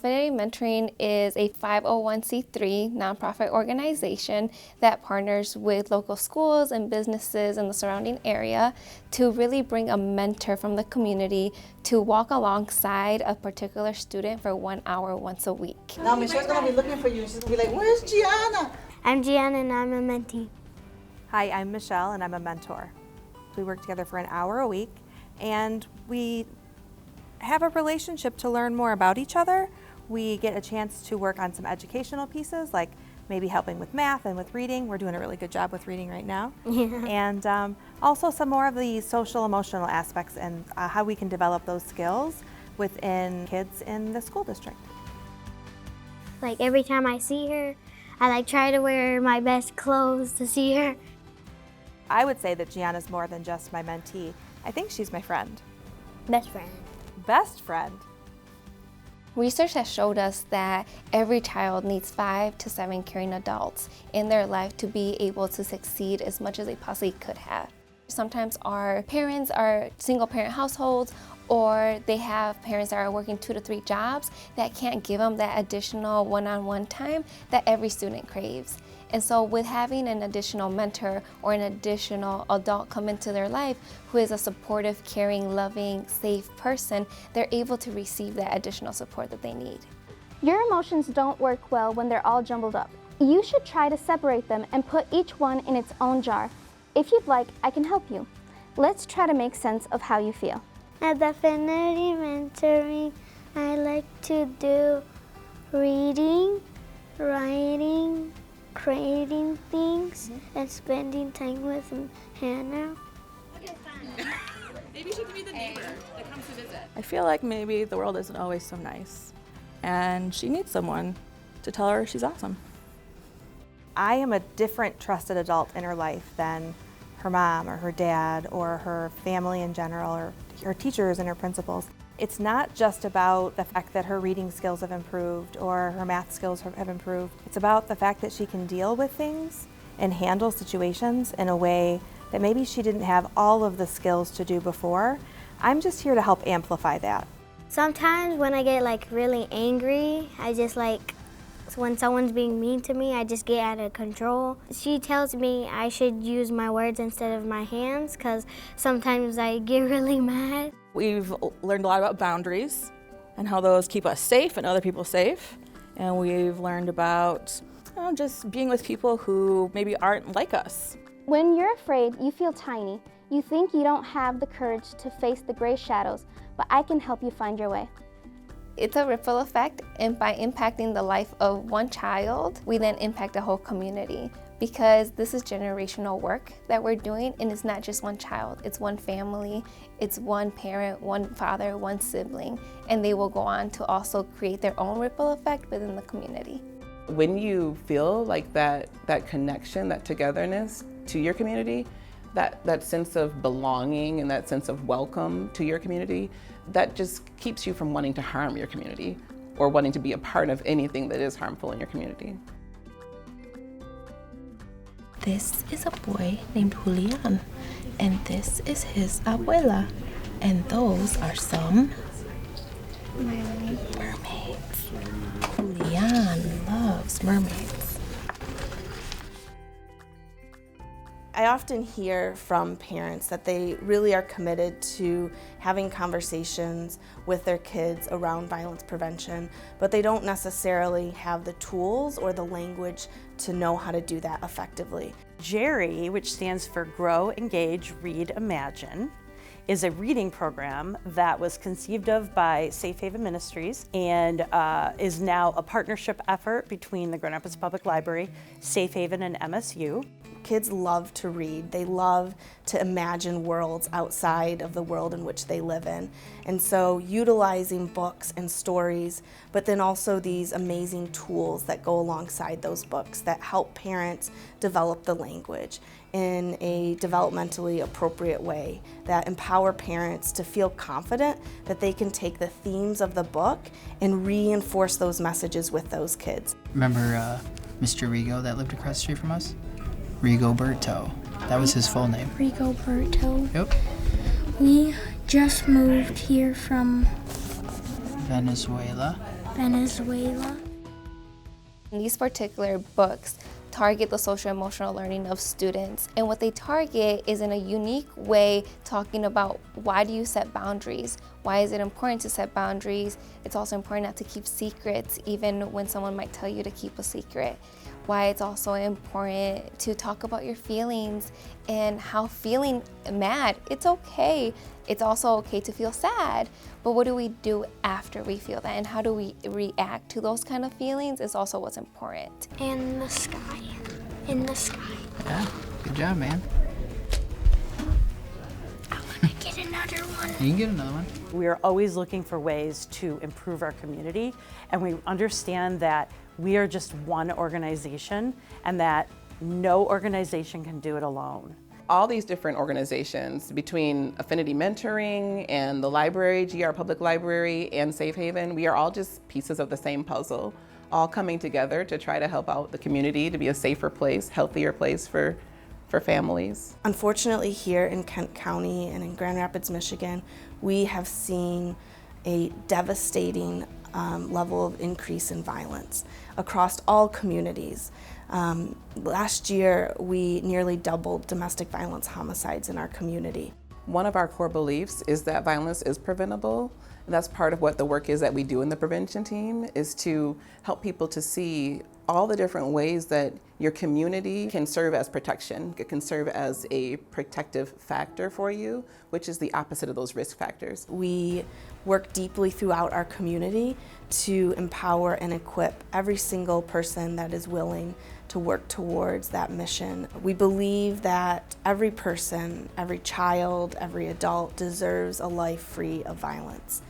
Affinity Mentoring is a 501c3 nonprofit organization that partners with local schools and businesses in the surrounding area to really bring a mentor from the community to walk alongside a particular student for 1 hour once a week. Now Michelle's going to be looking for you. She's going to be like, where's Gianna? I'm Gianna and I'm a mentee. Hi, I'm Michelle and I'm a mentor. We work together for an hour a week and we have a relationship to learn more about each other. We get a chance to work on some educational pieces, like maybe helping with math and with reading. We're doing a really good job with reading right now. Yeah. And also some more of the social emotional aspects and how we can develop those skills within kids in the school district. Like every time I see her, I try to wear my best clothes to see her. I would say that Gianna's more than just my mentee. I think she's my friend. Best friend. Best friend. Research has showed us that every child needs 5 to 7 caring adults in their life to be able to succeed as much as they possibly could have. Sometimes our parents are single parent households, or they have parents that are working 2 to 3 jobs that can't give them that additional one-on-one time that every student craves. And so with having an additional mentor or an additional adult come into their life who is a supportive, caring, loving, safe person, they're able to receive that additional support that they need. Your emotions don't work well when they're all jumbled up. You should try to separate them and put each one in its own jar. If you'd like, I can help you. Let's try to make sense of how you feel. At the Affinity Mentoring, I like to do reading, writing, creating things, and spending time with Hannah. Maybe she can be the neighbor that comes to visit. I feel like maybe the world isn't always so nice, and she needs someone to tell her she's awesome. I am a different trusted adult in her life than her mom or her dad or her family in general or her teachers and her principals. It's not just about the fact that her reading skills have improved or her math skills have improved. It's about the fact that she can deal with things and handle situations in a way that maybe she didn't have all of the skills to do before. I'm just here to help amplify that. Sometimes when I get really angry, I just when someone's being mean to me, I just get out of control. She tells me I should use my words instead of my hands because sometimes I get really mad. We've learned a lot about boundaries and how those keep us safe and other people safe. And we've learned about just being with people who maybe aren't like us. When you're afraid, you feel tiny. You think you don't have the courage to face the gray shadows, but I can help you find your way. It's a ripple effect, and by impacting the life of one child, we then impact a whole community, because this is generational work that we're doing, and it's not just one child, it's one family, it's one parent, one father, one sibling, and they will go on to also create their own ripple effect within the community. When you feel like that connection, that togetherness to your community, that sense of belonging and that sense of welcome to your community, that just keeps you from wanting to harm your community or wanting to be a part of anything that is harmful in your community. This is a boy named Julian, and this is his abuela, and those are some mermaids. Julian loves mermaids. I often hear from parents that they really are committed to having conversations with their kids around violence prevention, but they don't necessarily have the tools or the language to know how to do that effectively. GERRY, which stands for Grow, Engage, Read, Imagine, is a reading program that was conceived of by Safe Haven Ministries and is now a partnership effort between the Grand Rapids Public Library, Safe Haven, and MSU. Kids love to read. They love to imagine worlds outside of the world in which they live in. And so utilizing books and stories, but then also these amazing tools that go alongside those books that help parents develop the language in a developmentally appropriate way, that empower parents to feel confident that they can take the themes of the book and reinforce those messages with those kids. Remember Mr. Rigo that lived across the street from us? Rigoberto. That was his full name. Rigoberto. Yep. We just moved here from Venezuela. Venezuela. And these particular books target the social emotional learning of students, and what they target is in a unique way talking about why do you set boundaries, why is it important to set boundaries. It's also important not to keep secrets even when someone might tell you to keep a secret, why it's also important to talk about your feelings and how feeling mad, it's okay. It's also okay to feel sad, but what do we do after we feel that, and how do we react to those kind of feelings is also what's important. In the sky. In the sky. Yeah, good job, man. I want to get another one. You can get another one. We are always looking for ways to improve our community, and we understand that we are just one organization and that no organization can do it alone. All these different organizations, between Affinity Mentoring and the library, GR Public Library, and Safe Haven, we are all just pieces of the same puzzle, all coming together to try to help out the community to be a safer place, healthier place for families. Unfortunately, here in Kent County and in Grand Rapids, Michigan, we have seen a devastating level of increase in violence across all communities. Last year, we nearly doubled domestic violence homicides in our community. One of our core beliefs is that violence is preventable. And that's part of what the work is that we do in the prevention team, is to help people to see all the different ways that your community can serve as protection. It can serve as a protective factor for you, which is the opposite of those risk factors. We work deeply throughout our community to empower and equip every single person that is willing to work towards that mission. We believe that every person, every child, every adult deserves a life free of violence.